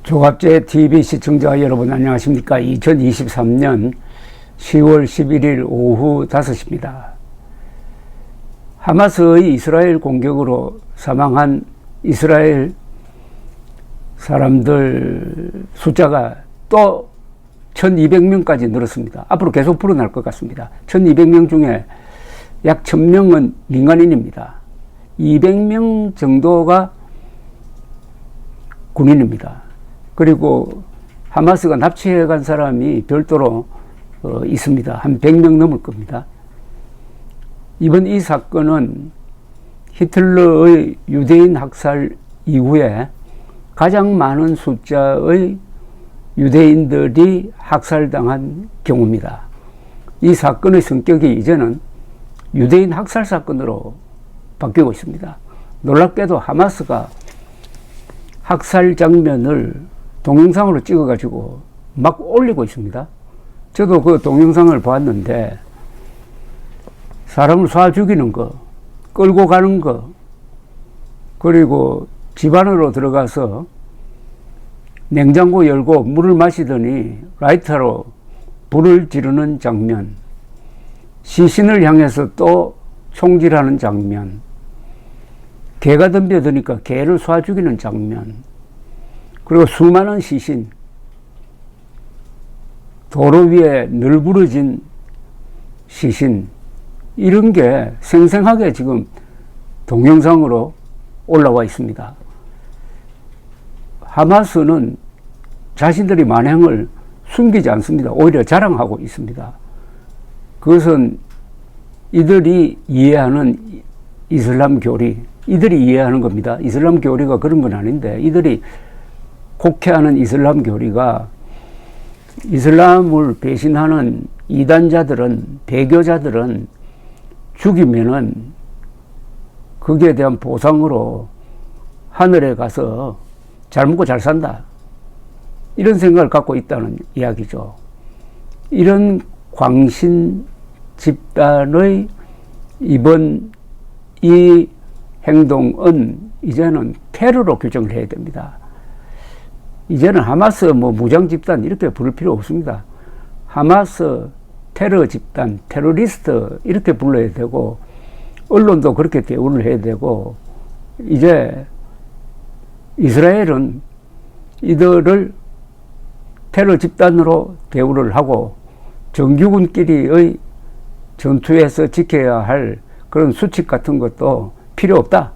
조갑제 TV 시청자 여러분 안녕하십니까. 2023년 10월 11일 오후 5시입니다. 하마스의 이스라엘 공격으로 사망한 이스라엘 사람들 숫자가 또 1200명까지 늘었습니다. 앞으로 계속 불어날 것 같습니다. 1200명 중에 약 1000명은 민간인입니다. 200명 정도가 군인입니다. 그리고 하마스가 납치해 간 사람이 별도로 있습니다. 한 100명 넘을 겁니다. 이번 이 사건은 히틀러의 유대인 학살 이후에 가장 많은 숫자의 유대인들이 학살당한 경우입니다. 이 사건의 성격이 이제는 유대인 학살 사건으로 바뀌고 있습니다. 놀랍게도 하마스가 학살 장면을 동영상으로 찍어가지고 막 올리고 있습니다. 저도 그 동영상을 봤는데 사람을 쏴 죽이는 거, 끌고 가는 거, 그리고 집 안으로 들어가서 냉장고 열고 물을 마시더니 라이터로 불을 지르는 장면, 시신을 향해서 또 총질하는 장면, 개가 덤벼드니까 개를 쏴 죽이는 장면, 그리고 수많은 시신, 도로 위에 널브러진 시신, 이런 게 생생하게 지금 동영상으로 올라와 있습니다. 하마스는 자신들이 만행을 숨기지 않습니다. 오히려 자랑하고 있습니다. 그것은 이들이 이해하는 이슬람 교리, 이들이 이해하는 겁니다. 이슬람 교리가 그런 건 아닌데, 이들이 곡해하는 이슬람 교리가 이슬람을 배신하는 이단자들은, 배교자들은 죽이면은 거기에 대한 보상으로 하늘에 가서 잘 먹고 잘 산다, 이런 생각을 갖고 있다는 이야기죠. 이런 광신 집단의 이번 이 행동은 이제는 테러로 규정을 해야 됩니다. 이제는 하마스 무장 집단 이렇게 부를 필요 없습니다. 하마스 테러 집단, 테러리스트 이렇게 불러야 되고, 언론도 그렇게 대우를 해야 되고, 이제 이스라엘은 이들을 테러 집단으로 대우를 하고 정규군끼리의 전투에서 지켜야 할 그런 수칙 같은 것도 필요 없다,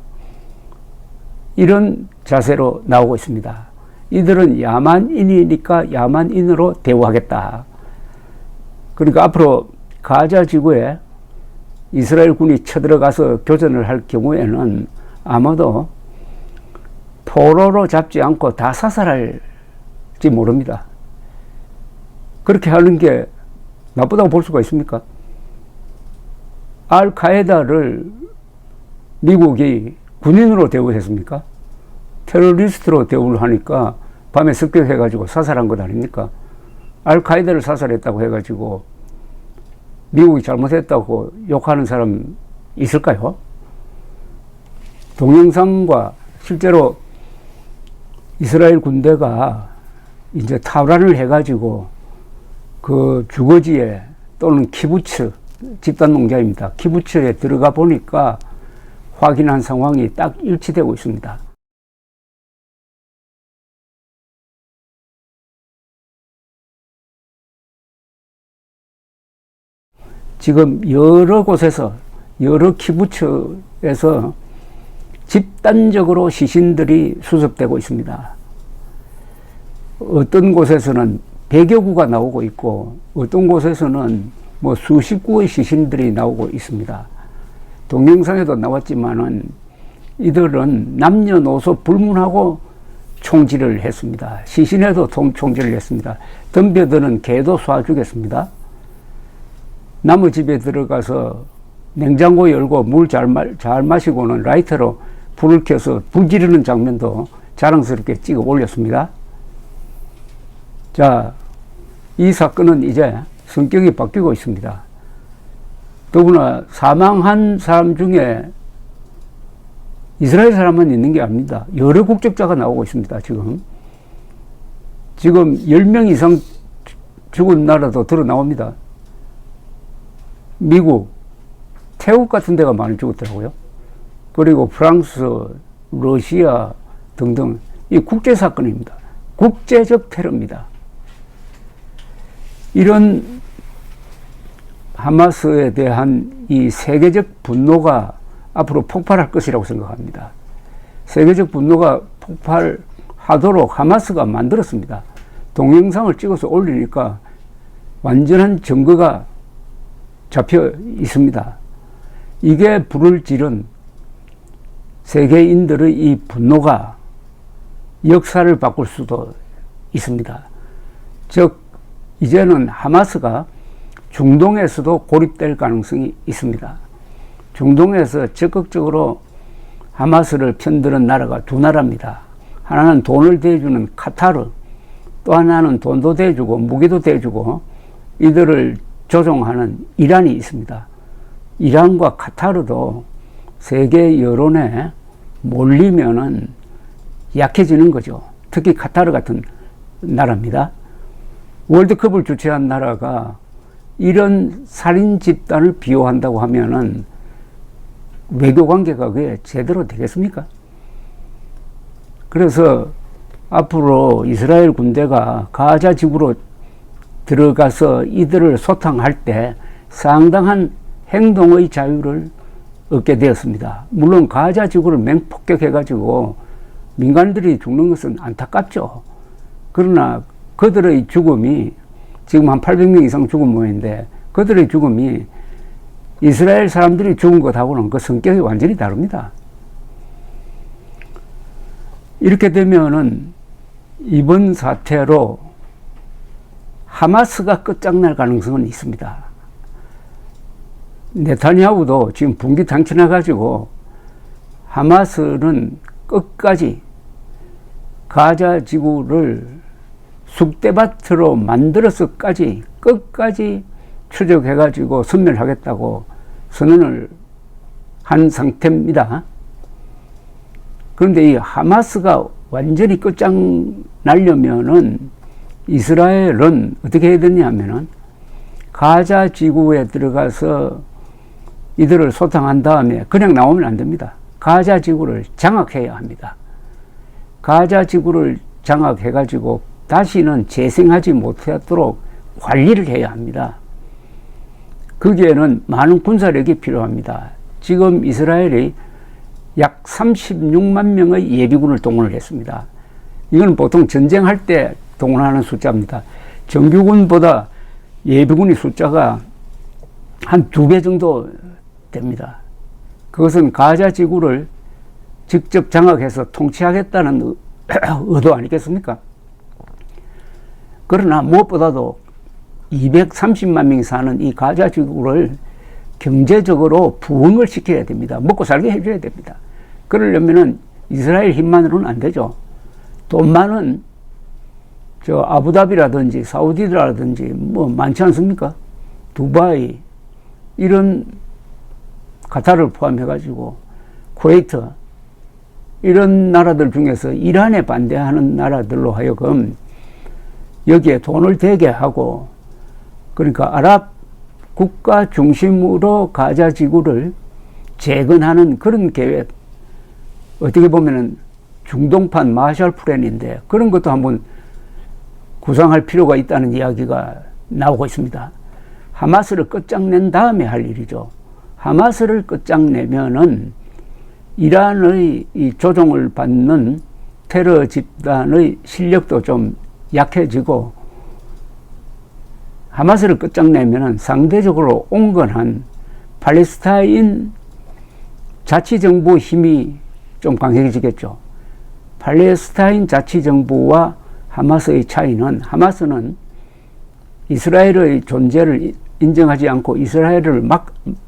이런 자세로 나오고 있습니다. 이들은 야만인이니까 야만인으로 대우하겠다. 그러니까 앞으로 가자 지구에 이스라엘 군이 쳐들어가서 교전을 할 경우에는 아마도 포로로 잡지 않고 다 사살할지 모릅니다. 그렇게 하는 게 나쁘다고 볼 수가 있습니까? 알카에다를 미국이 군인으로 대우했습니까? 테러리스트로 대우를 하니까 밤에 습격해가지고 사살한 것 아닙니까? 알카에다를 사살했다고 해가지고 미국이 잘못했다고 욕하는 사람 있을까요? 동영상과 실제로 이스라엘 군대가 이제 탈환을 해가지고 그 주거지에 또는 키부츠, 집단 농장입니다. 키부츠에 들어가 보니까 확인한 상황이 딱 일치되고 있습니다. 지금 여러 곳에서, 여러 키부츠에서 집단적으로 시신들이 수습되고 있습니다. 어떤 곳에서는 100여 구가 나오고 있고, 어떤 곳에서는 수십 구의 시신들이 나오고 있습니다. 동영상에도 나왔지만은 이들은 남녀노소 불문하고 총질을 했습니다. 시신에도 총질을 했습니다. 덤벼드는 개도 쏴 죽였습니다. 남의 집에 들어가서 냉장고 열고 물 잘 마시고는 라이터로 불을 켜서 불 지르는 장면도 자랑스럽게 찍어 올렸습니다. 자, 이 사건은 이제 성격이 바뀌고 있습니다. 더구나 사망한 사람 중에 이스라엘 사람만 있는 게 아닙니다. 여러 국적자가 나오고 있습니다. 지금 지금 10명 이상 죽은 나라도 드러 나옵니다. 미국, 태국 같은 데가 많이 죽었더라고요. 그리고 프랑스, 러시아 등등 이 국제사건입니다. 국제적 테러입니다. 이런 하마스에 대한 이 세계적 분노가 앞으로 폭발할 것이라고 생각합니다. 세계적 분노가 폭발하도록 하마스가 만들었습니다. 동영상을 찍어서 올리니까 완전한 증거가 잡혀 있습니다. 이게 불을 지른 세계인들의 이 분노가 역사를 바꿀 수도 있습니다. 즉, 이제는 하마스가 중동에서도 고립될 가능성이 있습니다. 중동에서 적극적으로 하마스를 편드는 나라가 두 나라입니다. 하나는 돈을 대주는 카타르, 또 하나는 돈도 대주고 무기도 대주고 이들을 조종하는 이란이 있습니다. 이란과 카타르도 세계 여론에 몰리면은 약해지는 거죠. 특히 카타르 같은 나라입니다. 월드컵을 주최한 나라가 이런 살인 집단을 비호한다고 하면은 외교 관계가 그게 제대로 되겠습니까? 그래서 앞으로 이스라엘 군대가 가자 지구로 들어가서 이들을 소탕할 때 상당한 행동의 자유를 얻게 되었습니다. 물론 가자 지구를 맹폭격해가지고 민간들이 죽는 것은 안타깝죠. 그러나 그들의 죽음이 지금 한 800명 이상 죽은 모양인데 그들의 죽음이 이스라엘 사람들이 죽은 것하고는 그 성격이 완전히 다릅니다. 이렇게 되면은 이번 사태로 하마스가 끝장날 가능성은 있습니다. 네타냐후도 지금 분기당천해가지고 하마스는 끝까지 가자 지구를 쑥대밭으로 만들어서까지 끝까지 추적해가지고 섬멸하겠다고 선언을 한 상태입니다. 그런데 이 하마스가 완전히 끝장나려면은 이스라엘은 어떻게 해야 되냐 하면은 가자 지구에 들어가서 이들을 소탕한 다음에 그냥 나오면 안 됩니다. 가자 지구를 장악해야 합니다. 가자 지구를 장악해가지고 다시는 재생하지 못하도록 관리를 해야 합니다. 거기에는 많은 군사력이 필요합니다. 지금 이스라엘이 약 36만 명의 예비군을 동원을 했습니다. 이건 보통 전쟁할 때 동원하는 숫자입니다. 정규군보다 예비군의 숫자가 한 2배 정도 됩니다. 그것은 가자 지구를 직접 장악해서 통치하겠다는 의도 아니겠습니까? 그러나 무엇보다도 230만 명이 사는 이 가자 지구를 경제적으로 부흥을 시켜야 됩니다. 먹고 살게 해줘야 됩니다. 그러려면은 이스라엘 힘만으로는 안 되죠. 돈 많은 저 아부다비라든지 사우디라든지 뭐 많지 않습니까? 두바이 이런 카타르를 포함해가지고 쿠웨이트 이런 나라들 중에서 이란에 반대하는 나라들로 하여금 여기에 돈을 대게 하고 그러니까 아랍 국가 중심으로 가자 지구를 재건하는 그런 계획 어떻게 보면은 중동판 마샬 플랜인데 그런 것도 한번 구상할 필요가 있다는 이야기가 나오고 있습니다. 하마스를 끝장낸 다음에 할 일이죠. 하마스를 끝장내면은 이란의 이 조종을 받는 테러 집단의 실력도 좀 약해지고 하마스를 끝장내면은 상대적으로 온건한 팔레스타인 자치정부 힘이 좀 강해지겠죠. 팔레스타인 자치정부와 하마스의 차이는 하마스는 이스라엘의 존재를 인정하지 않고 이스라엘을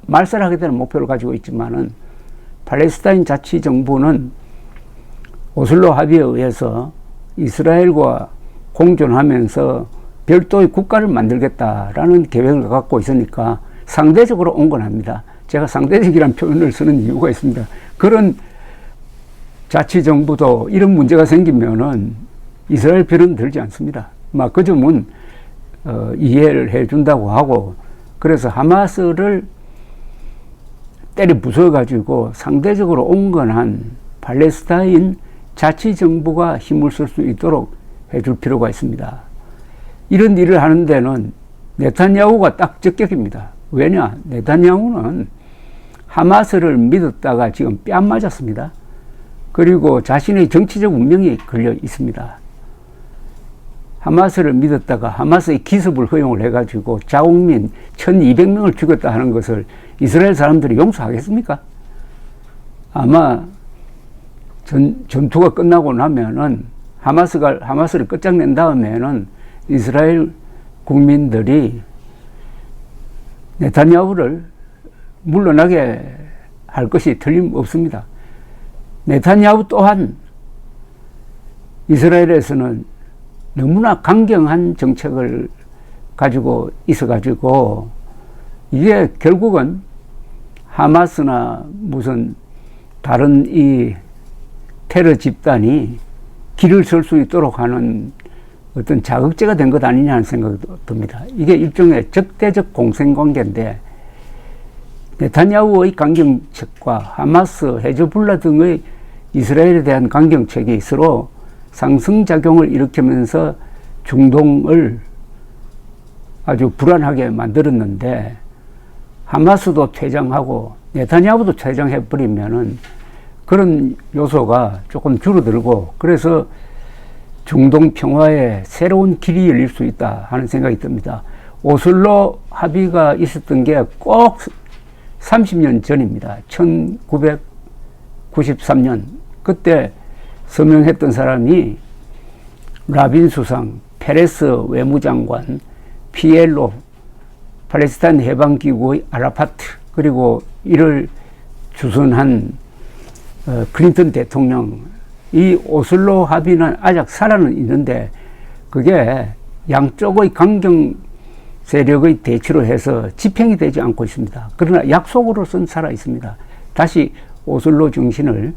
말살하게 되는 목표를 가지고 있지만은 팔레스타인 자치정부는 오슬로 합의에 의해서 이스라엘과 공존하면서 별도의 국가를 만들겠다라는 계획을 갖고 있으니까 상대적으로 온건합니다. 제가 상대적이라는 표현을 쓰는 이유가 있습니다. 그런 자치정부도 이런 문제가 생기면은 이스라엘 별은 들지 않습니다. 막 그 점은 이해를 해준다고 하고, 그래서 하마스를 때려 부숴가지고 상대적으로 온건한 팔레스타인 자치정부가 힘을 쓸 수 있도록 해줄 필요가 있습니다. 이런 일을 하는 데는 네타냐후가 딱 적격입니다. 왜냐? 네타냐후는 하마스를 믿었다가 지금 뺨 맞았습니다. 그리고 자신의 정치적 운명이 걸려 있습니다. 하마스를 믿었다가 하마스의 기습을 허용을 해가지고 자국민 1200명을 죽였다 하는 것을 이스라엘 사람들이 용서하겠습니까? 아마 전투가 끝나고 나면은 하마스를 끝장낸 다음에는 이스라엘 국민들이 네타냐후를 물러나게 할 것이 틀림없습니다. 네타냐후 또한 이스라엘에서는 너무나 강경한 정책을 가지고 있어가지고 이게 결국은 하마스나 무슨 다른 이 테러 집단이 길을 설 수 있도록 하는 어떤 자극제가 된 것 아니냐는 생각이 듭니다. 이게 일종의 적대적 공생관계인데 네타냐후의 강경책과 하마스, 헤즈볼라 등의 이스라엘에 대한 강경책이 서로 상승작용을 일으키면서 중동을 아주 불안하게 만들었는데 하마스도 퇴장하고 네타냐후도 퇴장해버리면은 그런 요소가 조금 줄어들고 그래서 중동 평화에 새로운 길이 열릴 수 있다 하는 생각이 듭니다. 오슬로 합의가 있었던 게 꼭 30년 전입니다. 1993년 그때 서명했던 사람이 라빈 수상, 페레스 외무장관, PLO, 팔레스타인 해방기구의 아라파트, 그리고 이를 주선한 클린턴 대통령. 이 오슬로 합의는 아직 살아는 있는데 그게 양쪽의 강경 세력의 대치로 해서 집행이 되지 않고 있습니다. 그러나 약속으로선 살아 있습니다. 다시 오슬로 정신을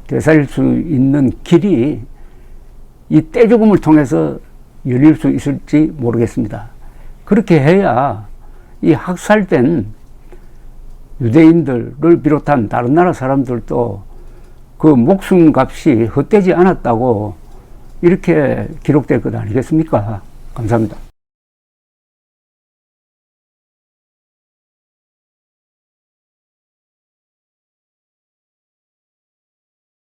되살릴 수 있는 길이 이 떼죽음을 통해서 열릴 수 있을지 모르겠습니다. 그렇게 해야 이 학살된 유대인들을 비롯한 다른 나라 사람들도 그 목숨값이 헛되지 않았다고 이렇게 기록될 것 아니겠습니까? 감사합니다.